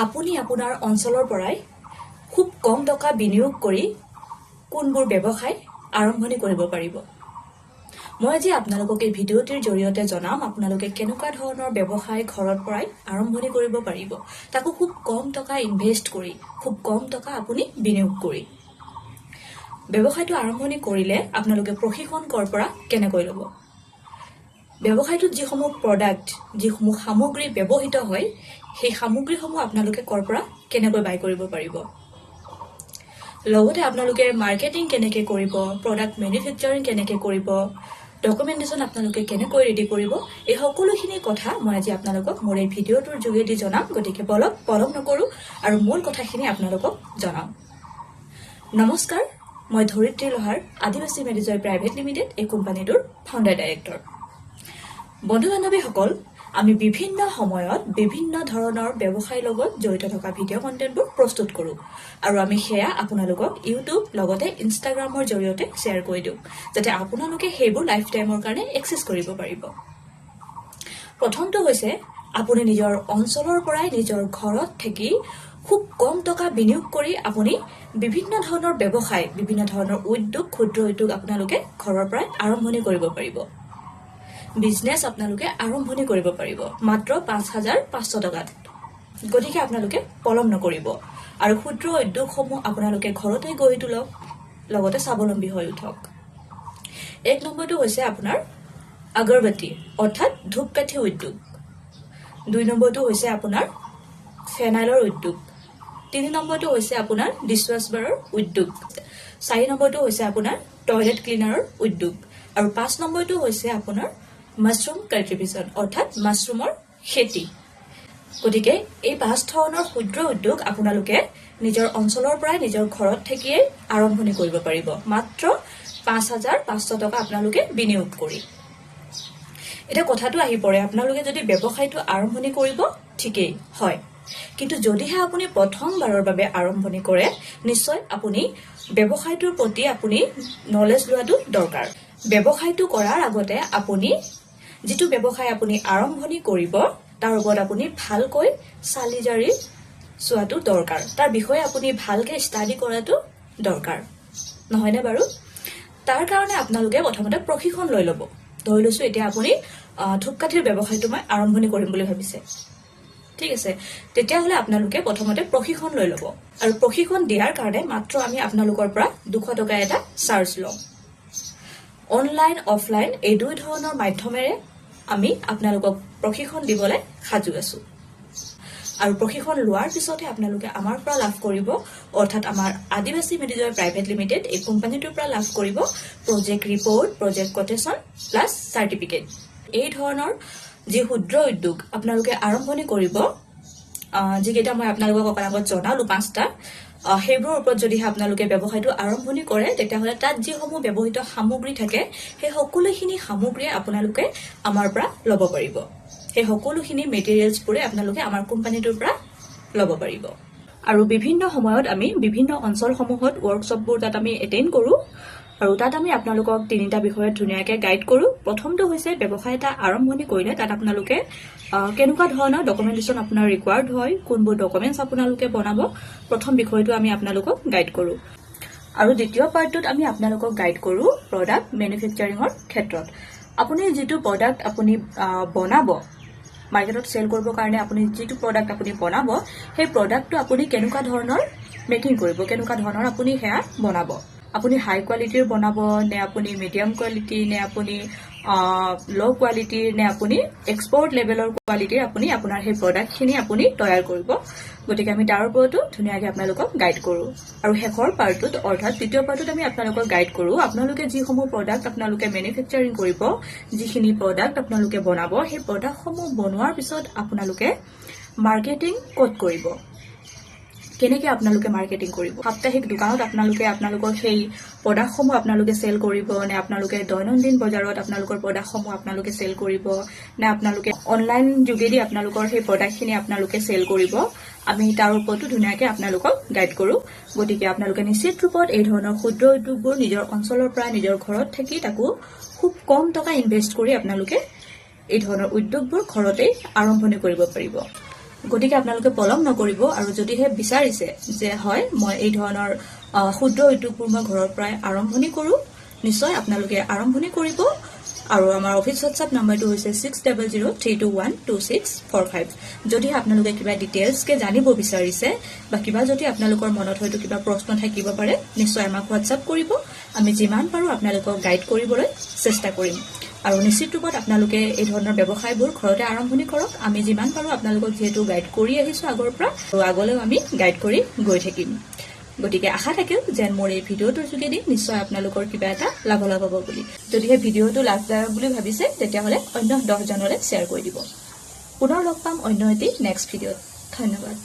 আপুনি আপোনাৰ অঞ্চলৰ পৰাই খুব কম টকা বিনিয়োগ কৰি কোনবোৰ ব্যৱসায় আৰম্ভণি কৰিব পাৰিব। মই আজি আপোনালোকক এই ভিডিঅ'টিৰ জৰিয়তে জনাম আপোনালোকে কেনেকুৱা ধৰণৰ ব্যৱসায় ঘৰত পৰাই আৰম্ভণি কৰিব পাৰিব, তাকো খুব কম টকা ইনভেষ্ট কৰি, খুব কম টকা আপুনি বিনিয়োগ কৰি। ব্যৱসায়টো আৰম্ভণি কৰিলে আপোনালোকে প্ৰশিক্ষণ কৰ পৰা কেনেকৈ ল'ব, ব্যৱসায়টোত যিসমূহ প্ৰডাক্ট, যিসমূহ সামগ্ৰী ব্যৱহৃত হয়, সেই সামগ্ৰীসমূহ আপোনালোকে কৰ পৰা কেনেকৈ বাই কৰিব পাৰিব, লগতে আপোনালোকে মাৰ্কেটিং কেনেকৈ কৰিব, প্ৰডাক্ট মেনুফেকচাৰিং কেনেকৈ কৰিব, ডকুমেণ্টেশ্যন আপোনালোকে কেনেকৈ ৰেডি কৰিব, এই সকলোখিনি কথা মই আজি আপোনালোকক মোৰ এই ভিডিঅ'টোৰ যোগেদি জনাম। গতিকে পলম নকৰোঁ আৰু মূল কথাখিনি আপোনালোকক জনাম। নমস্কাৰ, মই ধৰিত্ৰী লোহাৰ, আদিবাসী মেডিজয় প্ৰাইভেট লিমিটেড, এই কোম্পানীটোৰ ফাউণ্ডাৰ ডাইৰেক্টৰ। বন্ধু বান্ধৱীসকল, আমি বিভিন্ন সময়ত বিভিন্ন ধৰণৰ ব্যৱসায়ৰ লগত জড়িত থকা ভিডিঅ' কণ্টেণ্টবোৰ প্ৰস্তুত কৰোঁ আৰু আমি সেয়া আপোনালোকক ইউটিউব লগতে ইনষ্টাগ্ৰামৰ জৰিয়তে শ্বেয়াৰ কৰি দিওঁ, যাতে আপোনালোকে সেইবোৰ লাইফ টাইমৰ কাৰণে এক্সেছ কৰিব পাৰিব। প্ৰথমটো হৈছে আপুনি নিজৰ অঞ্চলৰ পৰাই নিজৰ ঘৰত থাকি খুব কম টকা বিনিয়োগ কৰি আপুনি বিভিন্ন ধৰণৰ ব্যৱসায়, বিভিন্ন ধৰণৰ উদ্যোগ, ক্ষুদ্ৰ উদ্যোগ আপোনালোকে ঘৰৰ পৰাই আৰম্ভণি কৰিব পাৰিব। বিজনেছ আপোনালোকে আৰম্ভণি কৰিব পাৰিব মাত্ৰ ৫,৫০০ টকাত। গতিকে আপোনালোকে পলম নকৰিব আৰু ক্ষুদ্ৰ উদ্যোগসমূহ আপোনালোকে ঘৰতে গঢ়ি তোলক, লগতে স্বাৱলম্বী হৈ উঠক। ১ নম্বৰটো হৈছে আপোনাৰ আগৰবাতি অৰ্থাৎ ধূপকাঠি উদ্যোগ। ২ নম্বৰটো হৈছে আপোনাৰ ফেনাইলৰ উদ্যোগ। ৩ নম্বৰটো হৈছে আপোনাৰ ডিছৱাশ্বাৰৰ উদ্যোগ। ৪ নম্বৰটো হৈছে আপোনাৰ টয়লেট ক্লিনাৰৰ উদ্যোগ আৰু ৫ নম্বৰটো হৈছে আপোনাৰ মাছৰুম কাল্টিভেশ্যন অৰ্থাৎ মাছৰুমৰ খেতি। গতিকে এই ৫ ধৰণৰ ক্ষুদ্ৰ উদ্যোগ আপোনালোকে নিজৰ অঞ্চলৰ পৰাই নিজৰ ঘৰত থাকিয়েই আৰম্ভণি কৰিব পাৰিব মাত্ৰ ৫,৫০০ টকা আপোনালোকে বিনিয়োগ কৰি। এতিয়া কথাটো আহি পৰে, আপোনালোকে যদি ব্যৱসায়টো আৰম্ভণি কৰিব ঠিকেই হয়, কিন্তু যদিহে আপুনি প্ৰথমবাৰৰ বাবে আৰম্ভণি কৰে, নিশ্চয় আপুনি ব্যৱসায়টোৰ প্ৰতি আপুনি নলেজ লোৱাটো দৰকাৰ। ব্যৱসায়টো কৰাৰ আগতে আপুনি যিটো ব্যৱসায় আপুনি আৰম্ভণি কৰিব তাৰ ওপৰত আপুনি ভালকৈ চালি জাৰি চোৱাটো দৰকাৰ, তাৰ বিষয়ে আপুনি ভালকৈ ষ্টাডি কৰাটো দৰকাৰ, নহয়নে বাৰু? তাৰ কাৰণে আপোনালোকে প্ৰথমতে প্ৰশিক্ষণ লৈ ল'ব। ধৰি লৈছোঁ এতিয়া আপুনি ধূপকাঠিৰ ব্যৱসায়টো মই আৰম্ভণি কৰিম বুলি ভাবিছে, ঠিক আছে, তেতিয়াহ'লে আপোনালোকে প্ৰথমতে প্ৰশিক্ষণ লৈ ল'ব আৰু প্ৰশিক্ষণ দিয়াৰ কাৰণে মাত্ৰ আমি আপোনালোকৰ পৰা ২০০ টকা এটা চাৰ্জ লওঁ। অনলাইন অফলাইন এই দুই ধৰণৰ মাধ্যমেৰে আমি আপোনালোকক প্ৰশিক্ষণ দিবলৈ সাজু আছোঁ আৰু প্ৰশিক্ষণ লোৱাৰ পিছতহে আপোনালোকে আমাৰ পৰা লাভ কৰিব, অৰ্থাৎ আমাৰ আদিবাসী মেডিজয় প্ৰাইভেট লিমিটেড এই কোম্পানীটোৰ পৰা লাভ কৰিব project report, project quotation plus certificate. এই ধৰণৰ যি ক্ষুদ্ৰ উদ্যোগ আপোনালোকে আৰম্ভণি কৰিব, যিকেইটা মই আপোনালোকক অকণ আগত জনালোঁ ৫টা, সেইবোৰৰ ওপৰত যদিহে আপোনালোকে ব্যৱসায়টো আৰম্ভণি কৰে, তেতিয়াহ'লে তাত যিসমূহ ব্যৱহৃত সামগ্ৰী থাকে সেই সকলোখিনি সামগ্ৰীয়ে আপোনালোকে আমাৰ পৰা ল'ব পাৰিব। সেই সকলোখিনি মেটেৰিয়েলছবোৰে আপোনালোকে আমাৰ কোম্পানীটোৰ পৰা ল'ব পাৰিব। আৰু বিভিন্ন সময়ত আমি বিভিন্ন অঞ্চলসমূহত ৱৰ্কশ্বপবোৰ তাত আমি এটেণ্ড কৰোঁ আৰু তাত আমি আপোনালোকক ৩টা বিষয়ত ধুনীয়াকৈ গাইড কৰোঁ। প্ৰথমটো হৈছে ব্যৱসায় এটা আৰম্ভণি কৰিলে তাত আপোনালোকে কেনেকুৱা ধৰণৰ ডকুমেণ্টেশ্যন আপোনাৰ ৰিকুৱাৰ্ড হয়, কোনবোৰ ডকুমেণ্টছ আপোনালোকে বনাব, প্ৰথম বিষয়টো আমি আপোনালোকক গাইড কৰোঁ। আৰু দ্বিতীয় পাৰ্টটোত আমি আপোনালোকক গাইড কৰোঁ প্ৰডাক্ট মেনুফেকচাৰিঙৰ ক্ষেত্ৰত। আপুনি যিটো প্ৰডাক্ট আপুনি বনাব, মাৰ্কেটত চেল কৰিবৰ কাৰণে আপুনি যিটো প্ৰডাক্ট আপুনি বনাব, সেই প্ৰডাক্টটো আপুনি কেনেকুৱা ধৰণৰ মেকিং কৰিব, কেনেকুৱা ধৰণৰ আপুনি সেয়া বনাব। আপুনি হাই কোৱালিটিৰ বনাব নে আপুনি মিডিয়াম কোৱালিটি নে আপুনি ল' কোৱালিটিৰ নে আপুনি এক্সপৰ্ট লেভেলৰ কোৱালিটিৰ আপুনি আপোনাৰ সেই প্ৰডাক্টখিনি আপুনি তৈয়াৰ কৰিব। গতিকে আমি তাৰ ওপৰতো ধুনীয়াকৈ আপোনালোকক গাইড কৰোঁ। আৰু শেষৰ পাৰ্টটোত অৰ্থাৎ তৃতীয় পাৰ্টটোত আমি আপোনালোকক গাইড কৰোঁ আপোনালোকে যিসমূহ প্ৰডাক্ট আপোনালোকে মেনুফেকচাৰিং কৰিব, যিখিনি প্ৰডাক্ট আপোনালোকে বনাব, সেই প্ৰডাক্টসমূহ বনোৱাৰ পিছত আপোনালোকে মাৰ্কেটিং ক'ত কৰিব, কেনেকৈ আপোনালোকে মাৰ্কেটিং কৰিব। সাপ্তাহিক দোকানত আপোনালোকৰ সেই প্ৰডাক্টসমূহ আপোনালোকে চেল কৰিব নে আপোনালোকে দৈনন্দিন বজাৰত আপোনালোকৰ প্ৰডাক্টসমূহ আপোনালোকে চেল কৰিব নে আপোনালোকে অনলাইন যোগেদি আপোনালোকৰ সেই প্ৰডাক্টখিনি আপোনালোকে চেল কৰিব, আমি তাৰ ওপৰতো ধুনীয়াকৈ আপোনালোকক গাইড কৰোঁ। গতিকে আপোনালোকে নিশ্চিত ৰূপত এই ধৰণৰ ক্ষুদ্ৰ উদ্যোগবোৰ নিজৰ অঞ্চলৰ পৰা নিজৰ ঘৰত থাকি তাকো খুব কম টকা ইনভেষ্ট কৰি আপোনালোকে এই ধৰণৰ উদ্যোগবোৰ ঘৰতেই আৰম্ভণি কৰিব পাৰিব। গতিকে আপোনালোকে পলম নকৰিব আৰু যদিহে বিচাৰিছে যে হয় মই এই ধৰণৰ ক্ষুদ্ৰ উদ্যোগবোৰ মই ঘৰৰ পৰাই আৰম্ভণি কৰোঁ, নিশ্চয় আপোনালোকে আৰম্ভণি কৰিব। আৰু আমাৰ অফিচ হোৱাটছআপ নম্বৰটো হৈছে 6003212645। যদিহে আপোনালোকে কিবা ডিটেইলছকে জানিব বিচাৰিছে বা কিবা যদি আপোনালোকৰ মনত হয়তো কিবা প্ৰশ্ন থাকিব পাৰে, নিশ্চয় আমাক হোৱাটছআপ কৰিব। আমি যিমান পাৰোঁ আপোনালোকক গাইড কৰিবলৈ চেষ্টা কৰিম। আৰু নিশ্চিত ৰূপত আপোনালোকে এই ধৰণৰ ব্যৱসায়বোৰ ঘৰতে আৰম্ভণি কৰক। আমি যিমান পাৰোঁ আপোনালোকক যিহেতু গাইড কৰি আহিছোঁ আগৰ পৰা, আৰু আগলৈও আমি গাইড কৰি গৈ থাকিম। গতিকে আশা থাকিল যে মোৰ এই ভিডিঅ'টোৰ যোগেদি নিশ্চয় আপোনালোকৰ কিবা এটা লাভালাভ হ'ব বুলি। যদিহে ভিডিঅ'টো লাভদায়ক বুলি ভাবিছে তেতিয়াহ'লে অন্য 10জনলৈ শ্বেয়াৰ কৰি দিব। পুনৰ লগ পাম অন্য এটি নেক্সট ভিডিঅ'ত। ধন্যবাদ।